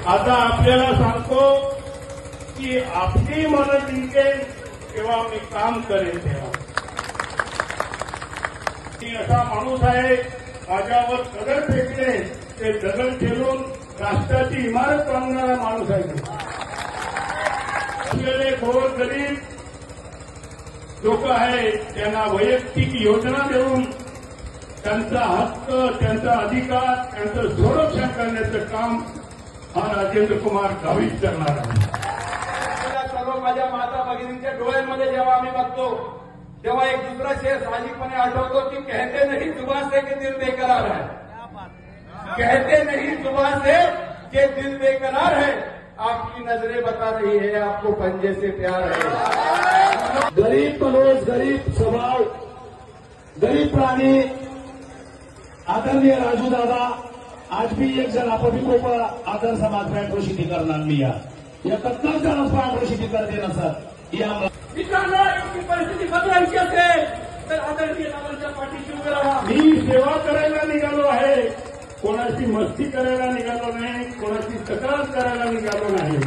आता आपल्याला सांगतो की आपली मनं जिंकेल तेव्हा मी काम करेन तेव्हा. मी असा माणूस आहे, माझ्यावर दगड फेकले ते दगड ठेवून राष्ट्राची इमारत बांधणारा माणूस आहे. आपल्याला गोरगरीब लोक आहेत त्यांना वैयक्तिक योजना देऊन त्यांचा हक्क, त्यांचा अधिकार, त्यांचं संरक्षण करण्याचं काम हा राजेंद्र कुमार गावित करणार आहे. सर्व माझ्या माता भगिनींच्या डोळ्यांमध्ये जेव्हा आम्ही बघतो तेव्हा एक दुसरा शेर साहजिकपणे आठवतो की कहते नहीं जुबान से कि दिल बेकरार है, कहते नहीं जुबान से कि दिल बेकरार है, आपकी नजरें बता रही है आपको पंजे से प्यार है. गरीब मनोज, गरीब स्वभाव, गरीब प्राणी आदरणीय राजू दादा आज भी एक जन आपभी को आदर समाज पांढरोशिटी करणार मी या कत्तर जण पांढरोशिटी करते ना सर. या मित्रांनो, इतकी परिस्थिती बदलायची असेल तर आदरणीय दादांच्या पाठीशी उभे राहा. मी सेवा करायला निघालो आहे, कोणाची मस्ती करायला निघालो नाही, कोणाची तक्रार करायला निघालो नाही.